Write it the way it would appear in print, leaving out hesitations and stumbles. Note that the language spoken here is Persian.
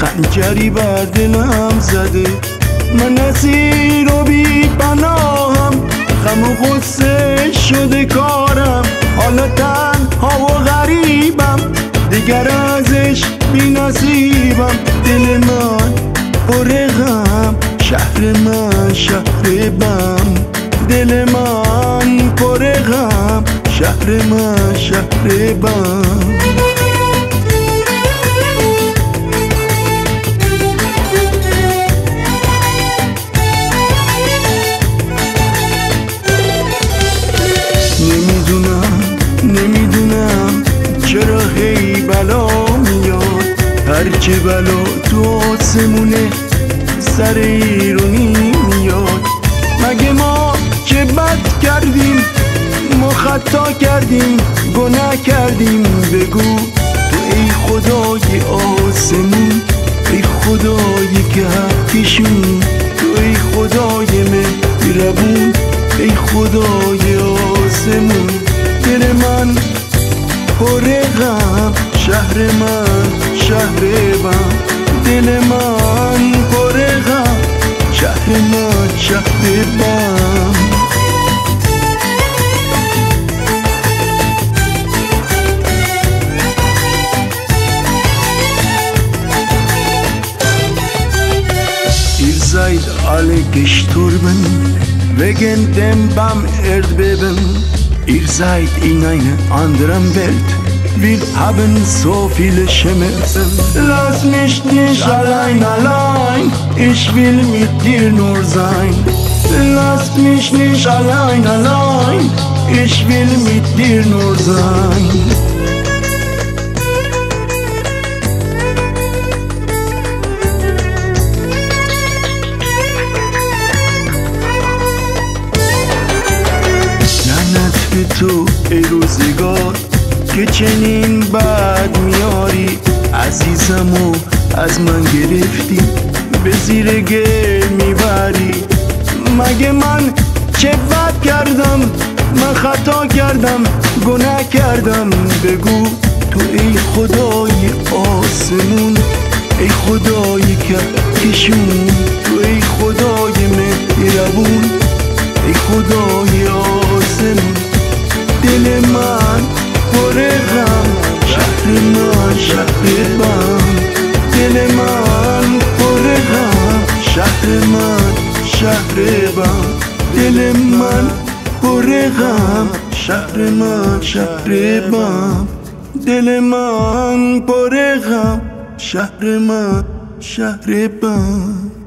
خنجری بر دلم زده. من اسیر و بی پناهم، غم و غصه شده کارم. حالا تنها و غریبم، دیگر ازش بی نصیبم. دل من پر غم، شهر من شهر بم. دل من پر غم، شهر من شهر بم. نمیدونم چرا هی بلا میاد، هرچه بلا تو آسمونه سر ایرونی میاد. مگه ما چه بد کردیم، ما خطا کردیم، گناه کردیم؟ بگو تو ای خدای آسمون، ای خدای کهکشون، تو ای خدای مهربون، ای خدای آسمون. دل من پر غم، شهر من شهر بم. دل من پر غم، شهر من شهر بم. Ihr seid alle gestorben wegen dem beim Erdbeben. Ihr seid in einer anderen Welt, wir haben so viele Schmerzen. Lass mich nicht allein, ich will mit dir nur sein. Lass mich nicht allein, ich will mit dir nur sein. تو ای روزگار که چنین بد میاری، عزیزمو از من گرفتی، به زیر گل میبری. مگه من چه بد کردم، من خطا کردم، گناه کردم؟ بگو تو ای خدای آسمون، ای خدای کهکشون، تو ای خدای مهربون، ای خدای آسمون. دل من پر غم، شهر من شهر بم. دل من پر غم، شهر من شهر بم. دل من پر غم، شهر من شهر بم. دل من پر غم، شهر من شهر بم.